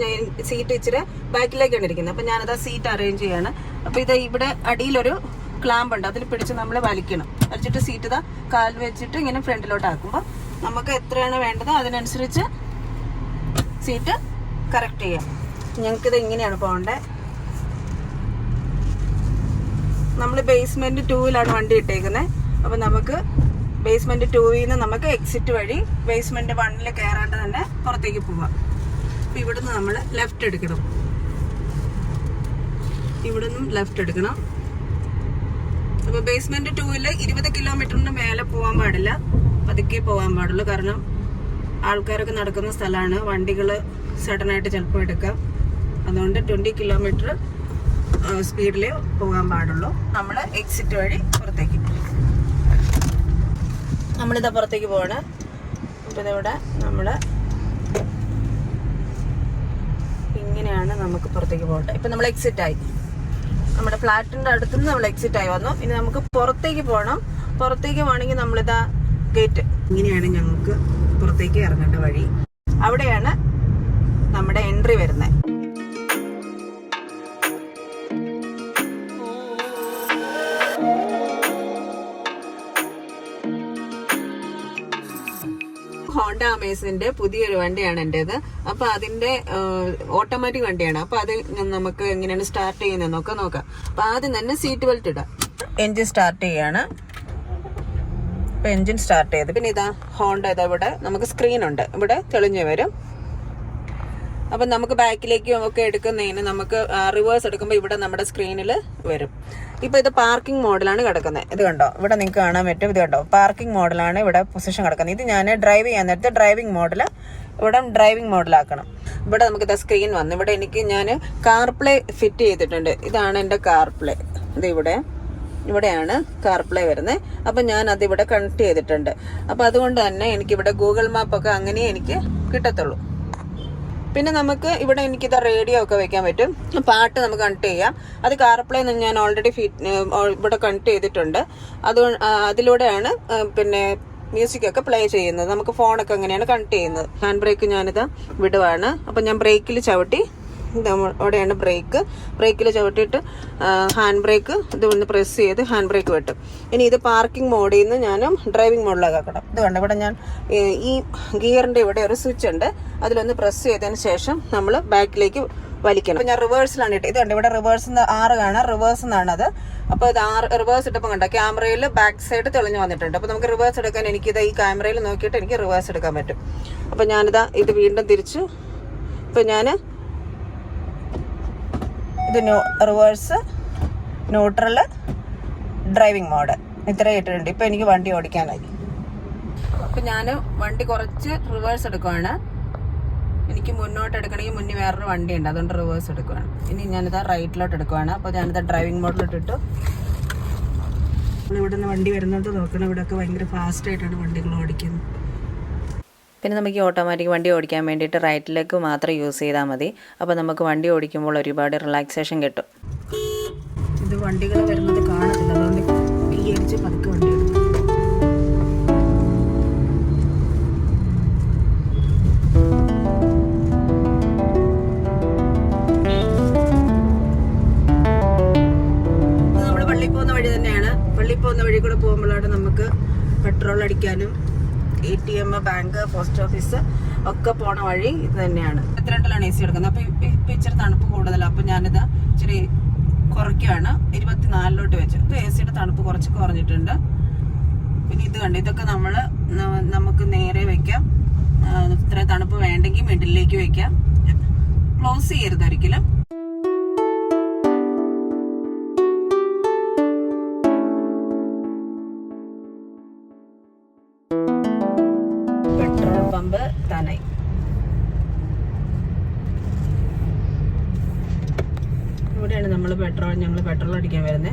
ഞാൻ സീറ്റ് ഇച്ചിരി ബാക്കിലേക്കാണ് ഇരിക്കുന്നത്. അപ്പം ഞാനത് ആ സീറ്റ് അറേഞ്ച് ചെയ്യാണ്. അപ്പം ഇത് ഇവിടെ അടിയിലൊരു ക്ലാമ്പ് ഉണ്ട്, അതിൽ പിടിച്ച് നമ്മൾ വലിക്കണം. വലിച്ചിട്ട് സീറ്റ് ഇതാ കാൽ വെച്ചിട്ട് ഇങ്ങനെ ഫ്രണ്ടിലോട്ട് ആക്കുമ്പോൾ നമുക്ക് എത്രയാണ് വേണ്ടത് അതിനനുസരിച്ച് സീറ്റ് കറക്റ്റ് ചെയ്യാം. ഞങ്ങൾക്കിത് ഇങ്ങനെയാണ് പോകേണ്ടത്. നമ്മൾ ബേസ്മെന്റ് 2-ലാണ് വണ്ടി ഇട്ടേക്കുന്നത്. അപ്പം നമുക്ക് ബേസ്മെന്റ് 2-ൽ നിന്ന് നമുക്ക് എക്സിറ്റ് വഴി ബേസ്മെന്റ് 1-ൽ കയറാണ്ട് തന്നെ പുറത്തേക്ക് പോവാം. അപ്പം ഇവിടുന്ന് നമ്മൾ ലെഫ്റ്റ് എടുക്കണം. ഇവിടുന്നും ലെഫ്റ്റ് എടുക്കണം. അപ്പോൾ ബേസ്മെന്റ് 2-ൽ 20 കിലോമീറ്ററിന് മേലെ പോകാൻ പാടില്ല, പതുക്കെ പോകാൻ പാടുള്ളൂ. കാരണം ആൾക്കാരൊക്കെ നടക്കുന്ന സ്ഥലമാണ്, വണ്ടികൾ സഡനായിട്ട് ചിലപ്പോൾ എടുക്കാം. അതുകൊണ്ട് 20 കിലോമീറ്റർ സ്പീഡിൽ പോകാൻ പാടുള്ളൂ. നമ്മൾ എക്സിറ്റ് വഴി പുറത്തേക്ക്, നമ്മളിതാ പുറത്തേക്ക് പോവാണ്. അപ്പം ഇതിവിടെ നമ്മൾ ഇങ്ങനെയാണ് നമുക്ക് പുറത്തേക്ക് പോകട്ടെ. ഇപ്പം നമ്മൾ എക്സിറ്റ് ആയി, നമ്മുടെ ഫ്ലാറ്റിൻ്റെ അടുത്തുനിന്ന് നമ്മൾ എക്സിറ്റ് ആയി വന്നു. ഇനി നമുക്ക് പുറത്തേക്ക് പോകണം. പുറത്തേക്ക് പോകണമെങ്കിൽ നമ്മളിതാ ഗേറ്റ്, ഇങ്ങനെയാണ് ഞങ്ങൾക്ക് പുറത്തേക്ക് ഇറങ്ങേണ്ട വഴി. അവിടെയാണ് നമ്മുടെ എൻട്രി വരുന്നത്. ഹോണ്ട അമേസിന്റെ പുതിയൊരു വണ്ടിയാണ് എന്റേത്. അപ്പൊ അതിന്റെ ഓട്ടോമാറ്റിക് വണ്ടിയാണ്. അപ്പൊ അത് നമുക്ക് എങ്ങനെയാണ് സ്റ്റാർട്ട് ചെയ്യുന്നതെന്നൊക്കെ നോക്കാം. അപ്പൊ ആദ്യം തന്നെ സീറ്റ് ബെൽറ്റ് ഇടാം. എൻജിൻ സ്റ്റാർട്ട് ചെയ്യാണ്. ഇപ്പൊ എൻജിൻ സ്റ്റാർട്ട് ചെയ്ത് പിന്നെ ഇതാ ഹോണ്ട ഇതാ ഇവിടെ നമുക്ക് സ്ക്രീൻ ഉണ്ട്, ഇവിടെ തെളിഞ്ഞു വരും. അപ്പം നമുക്ക് ബാക്കിലേക്കും ഒക്കെ എടുക്കുന്നതിന് നമുക്ക് റിവേഴ്സ് എടുക്കുമ്പോൾ ഇവിടെ നമ്മുടെ സ്ക്രീനിൽ വരും. ഇപ്പോൾ ഇത് പാർക്കിംഗ് മോഡലാണ് കിടക്കുന്നത്. ഇത് കണ്ടോ, ഇവിടെ നിങ്ങൾക്ക് കാണാൻ പറ്റും. ഇത് കണ്ടോ, പാർക്കിംഗ് മോഡലാണ് ഇവിടെ പൊസിഷൻ കിടക്കുന്നത്. ഇത് ഞാൻ ഡ്രൈവ് ചെയ്യാൻ നേരത്തെ ഡ്രൈവിംഗ് മോഡൽ ഇവിടെ ഡ്രൈവിംഗ് മോഡലാക്കണം. ഇവിടെ നമുക്ക് ഇത് സ്ക്രീൻ വന്നു. ഇവിടെ എനിക്ക് ഞാൻ കാർ പ്ലേ ഫിറ്റ് ചെയ്തിട്ടുണ്ട്. ഇതാണ് എൻ്റെ കാർ പ്ലേ. ഇത് ഇവിടെയാണ് കാർ പ്ലേ വരുന്നത്. അപ്പം ഞാൻ അതിവിടെ കണക്ട് ചെയ്തിട്ടുണ്ട്. അപ്പോൾ അതുകൊണ്ട് തന്നെ എനിക്കിവിടെ ഗൂഗിൾ മാപ്പൊക്കെ അങ്ങനെ എനിക്ക് കിട്ടത്തുള്ളൂ. പിന്നെ നമുക്ക് ഇവിടെ എനിക്കിത് റേഡിയോ ഒക്കെ വെക്കാൻ പറ്റും, പാട്ട് നമുക്ക് കണക്ട് ചെയ്യാം. അത് കാർപ്ലേ ഞാൻ ഓൾറെഡി ഇവിടെ കണക്ട് ചെയ്തിട്ടുണ്ട്. അതിലൂടെയാണ് പിന്നെ മ്യൂസിക് ഒക്കെ പ്ലേ ചെയ്യുന്നത്. നമുക്ക് ഫോണൊക്കെ അങ്ങനെയാണ് കണക്ട് ചെയ്യുന്നത്. ഹാൻഡ് ബ്രേക്ക് ഞാനിത് വിടുവാണ്. അപ്പം ഞാൻ ബ്രേക്കിൽ ചവിട്ടി, അവിടെയാണ് ബ്രേക്കിൽ ചവിട്ടിയിട്ട് ഹാൻഡ് ബ്രേക്ക് ഇത് ഒന്ന് പ്രസ് ചെയ്ത് ഹാൻഡ് ബ്രേക്ക് വിട്ടും. ഇനി ഇത് പാർക്കിംഗ് മോഡിൽ നിന്ന് ഞാനും ഡ്രൈവിംഗ് മോഡിലാക്കണം. ഇത് കണ്ട ഇവിടെ ഞാൻ ഈ ഗിയറിൻ്റെ ഇവിടെ ഒരു സ്വിച്ച് ഉണ്ട്, അതിലൊന്ന് പ്രസ് ചെയ്തതിന് ശേഷം നമ്മൾ ബാക്കിലേക്ക് വലിക്കണം. അപ്പം ഞാൻ റിവേഴ്സിലാണ് ഇട്ട്. ഇത് കണ്ട് ഇവിടെ റിവേഴ്സ് 6 കാണാം, റിവേഴ്സ് എന്നാണത്. അപ്പോൾ ഇത് റിവേഴ്സ് ഇട്ടപ്പോൾ കണ്ട ക്യാമറയിൽ ബാക്ക് സൈഡ് തെളിഞ്ഞു വന്നിട്ടുണ്ട്. അപ്പോൾ നമുക്ക് റിവേഴ്സ് എടുക്കാൻ എനിക്കിത് ഈ ക്യാമറയിൽ നോക്കിയിട്ട് എനിക്ക് റിവേഴ്സ് എടുക്കാൻ പറ്റും. അപ്പോൾ ഞാനിതാ ഇത് വീണ്ടും തിരിച്ചു. ഇപ്പം ഞാൻ ഇത് റിവേഴ്സ്, ന്യൂട്രൽ, ഡ്രൈവിംഗ് മോഡ് ഇത്രയും ഇട്ടിട്ടുണ്ട്. ഇപ്പം എനിക്ക് വണ്ടി ഓടിക്കാനായി. അപ്പം ഞാൻ വണ്ടി കുറച്ച് റിവേഴ്സ് എടുക്കുവാണ്. എനിക്ക് മുന്നോട്ട് എടുക്കണമെങ്കിൽ മുന്നിൽ വേറൊരു വണ്ടി ഉണ്ട്, അതുകൊണ്ട് റിവേഴ്സ് എടുക്കുവാണ്. ഇനി ഞാനിതാ റൈറ്റിലോട്ട് എടുക്കുവാണ്. അപ്പോൾ ഞാനിതാ ഡ്രൈവിംഗ് മോഡിലോട്ടിട്ടു. ഇവിടെ നിന്ന് വണ്ടി വരുന്നത് നോക്കണം. ഇവിടെയൊക്കെ ഭയങ്കര ഫാസ്റ്റായിട്ടാണ് വണ്ടികൾ ഓടിക്കുന്നത്. പിന്നെ നമുക്ക് ഈ ഓട്ടോമാറ്റിക് വണ്ടി ഓടിക്കാൻ വേണ്ടിയിട്ട് റൈറ്റിലേക്ക് മാത്രം യൂസ് ചെയ്താൽ മതി. അപ്പോൾ നമുക്ക് വണ്ടി ഓടിക്കുമ്പോൾ ഒരുപാട് റിലാക്സേഷൻ കിട്ടും. ഇത് വണ്ടികൾ വരുന്നത് കാണത്തില്ല, അതുകൊണ്ട് കീ അടിച്ച് പതുക്കെ വണ്ടി എടുക്കും. ഇത് നമ്മൾ പള്ളിയിൽ പോകുന്ന വഴി തന്നെയാണ്. പള്ളിയിൽ പോകുന്ന വഴി കൂടെ പോകുമ്പോഴാണ് നമുക്ക് പെട്രോൾ അടിക്കാനും ATM, ബാങ്ക്, പോസ്റ്റ് ഓഫീസ് ഒക്കെ പോണ വഴി ഇത് തന്നെയാണ്. 32-ലാണ് AC എടുക്കുന്നത്. അപ്പോൾ ഇപ്പം ഇച്ചിരി തണുപ്പ് കൂടുതലാണ്. അപ്പോൾ ഞാനിത് ഇച്ചിരി കുറയ്ക്കുകയാണ്, 24-ലോട്ട് വെച്ച്. ഇപ്പോൾ AC-യുടെ തണുപ്പ് കുറച്ച് കുറഞ്ഞിട്ടുണ്ട്. പിന്നെ ഇത് കണ്ട് ഇതൊക്കെ നമുക്ക് നേരെ വെക്കാം. ഇത്ര തണുപ്പ് വേണ്ടെങ്കിൽ മിഡിലേക്ക് വെക്കാം. ക്ലോസ് ചെയ്യരുത് ഒരിക്കലും. പെട്രോൾ പമ്പ് താനായി. ഇവിടെയാണ് ഞങ്ങൾ പെട്രോൾ അടിക്കാൻ വരുന്നത്.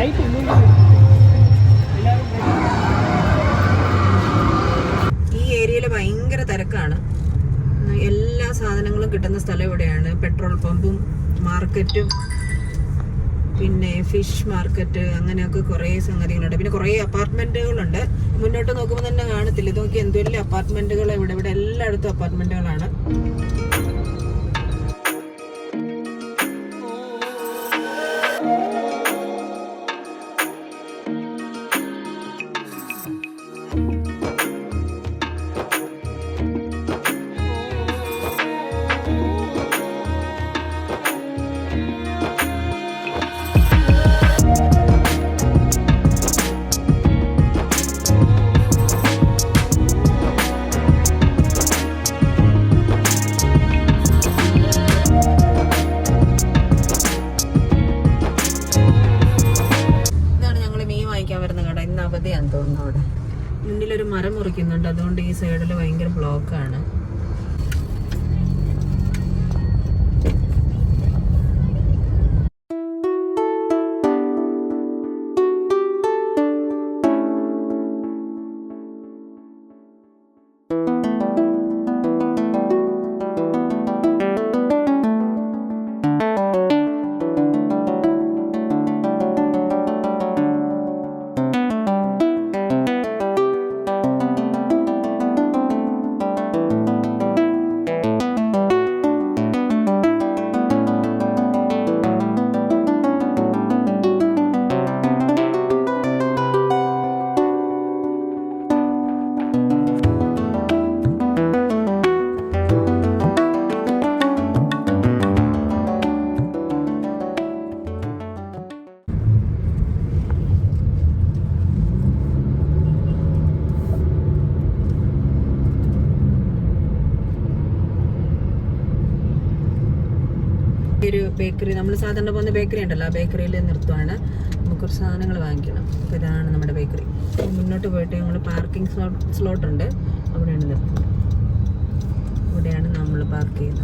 ഈ ഏരിയയിൽ ഭയങ്കര തിരക്കാണ്. എല്ലാ സാധനങ്ങളും കിട്ടുന്ന സ്ഥലം ഇവിടെയാണ്. പെട്രോൾ പമ്പും മാർക്കറ്റും പിന്നെ ഫിഷ് മാർക്കറ്റ്, അങ്ങനെയൊക്കെ കുറേ സംഗതികളുണ്ട്. പിന്നെ കുറേ അപ്പാർട്ട്മെന്റുകളുണ്ട്. മുന്നോട്ട് നോക്കുമ്പോൾ തന്നെ കാണത്തില്ല. ഇത് നോക്കി എന്ത് വലിയ അപ്പാർട്ട്മെന്റുകൾ ഇവിടെ എല്ലായിടത്തും അപ്പാർട്ട്മെന്റുകളാണ്. അവധിയാന്ന് തോന്നുന്നു. അവിടെ മുന്നിലൊരു മരം മുറിക്കുന്നുണ്ട്, അതുകൊണ്ട് ഈ സൈഡിൽ ഭയങ്കര ബ്ലോക്കാണ്. ഒരു ബേക്കറി, നമ്മൾ സാധാരണ പോകുന്ന ബേക്കറി ഉണ്ടല്ലോ, ആ ബേക്കറിയിൽ നിർത്തുവാണ്. നമുക്കൊരു സാധനങ്ങൾ വാങ്ങിക്കണം. അപ്പോൾ ഇതാണ് നമ്മുടെ ബേക്കറി. മുന്നോട്ട് പോയിട്ട് ഞങ്ങൾ പാർക്കിംഗ് സ്ലോട്ട് ഉണ്ട്, അവിടെയാണ് നിർത്തുന്നത്. ഇവിടെയാണ് നമ്മൾ പാർക്ക് ചെയ്യുന്നത്.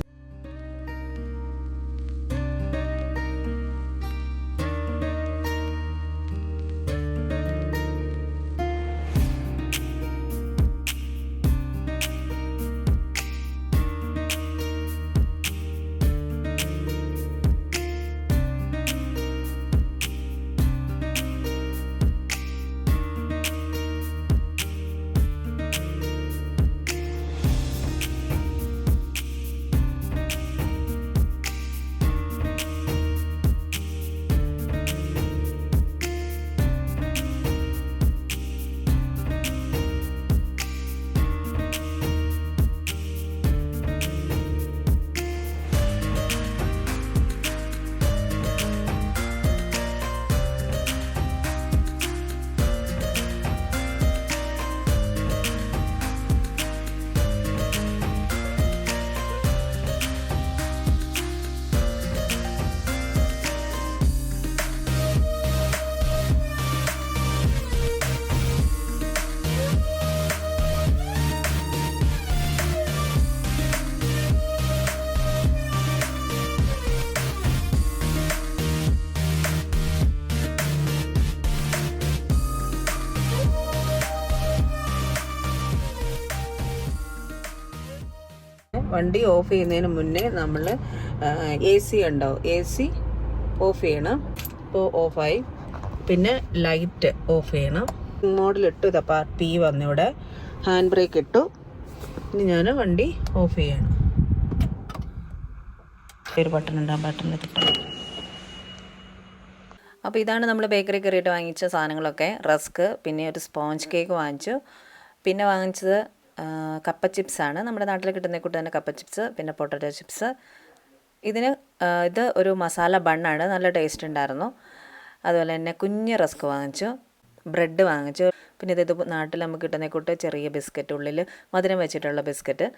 വണ്ടി ഓഫ് ചെയ്യുന്നതിന് മുന്നേ നമ്മൾ AC ഉണ്ടാവും, AC ഓഫ് ചെയ്യണം. ഇപ്പോൾ ഓഫായി. പിന്നെ ലൈറ്റ് ഓഫ് ചെയ്യണം. മോഡിലിട്ടു, ഇതപ്പോൾ P വന്നിവിടെ. ഹാൻഡ് ബ്രേക്ക് ഇട്ടു. ഇനി ഞാൻ വണ്ടി ഓഫ് ചെയ്യണം. ഒരു ബട്ടൺ ഉണ്ട്, ആ ബട്ടണിൽ കിട്ടും. അപ്പോൾ ഇതാണ് നമ്മൾ ബേക്കറി കയറിയിട്ട് വാങ്ങിച്ച സാധനങ്ങളൊക്കെ. റസ്ക്, പിന്നെ ഒരു സ്പോഞ്ച് കേക്ക് വാങ്ങിച്ചു. പിന്നെ വാങ്ങിച്ചത് കപ്പ ചിപ്സാണ്. നമ്മുടെ നാട്ടിൽ കിട്ടുന്ന കൂട്ട് തന്നെ കപ്പ ചിപ്സ്, പിന്നെ പൊട്ടറ്റോ ചിപ്സ്. ഇത് ഒരു മസാല ബണ്ണാണ്, നല്ല ടേസ്റ്റ് ഉണ്ടായിരുന്നു. അതുപോലെ തന്നെ കുഞ്ഞ് റസ്ക് വാങ്ങിച്ചു, ബ്രെഡ് വാങ്ങിച്ചു. പിന്നെ ഇത് നാട്ടിൽ നമുക്ക് കിട്ടുന്ന കൂട്ട് ചെറിയ ബിസ്ക്കറ്റ്, ഉള്ളിൽ മധുരം വെച്ചിട്ടുള്ള ബിസ്ക്കറ്റ്.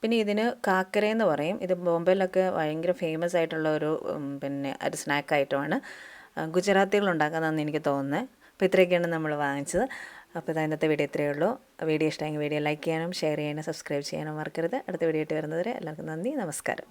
പിന്നെ ഇതിന് കാക്കരയെന്ന് പറയും. ഇത് ബോംബെയിലൊക്കെ ഭയങ്കര ഫേമസ് ആയിട്ടുള്ള ഒരു സ്നാക്ക് ഐറ്റമാണ്. ഗുജറാത്തികൾ ഉണ്ടാക്കുന്നതെന്ന് എനിക്ക് തോന്നുന്നത്. അപ്പോൾ ഇത്രയൊക്കെയാണ് നമ്മൾ വാങ്ങിച്ചത്. അപ്പോൾ ഇന്നത്തെ വീഡിയോ ഇത്രയേ ഉള്ളൂ. വീഡിയോ ഇഷ്ടമെങ്കിൽ വീഡിയോ ലൈക്ക് ചെയ്യാനും ഷെയർ ചെയ്യാനും സബ്സ്ക്രൈബ് ചെയ്യാനും മറക്കരുത്. അടുത്ത വീഡിയോ ആയിട്ട് വരുന്നവരെ എല്ലാവർക്കും നന്ദി, നമസ്കാരം.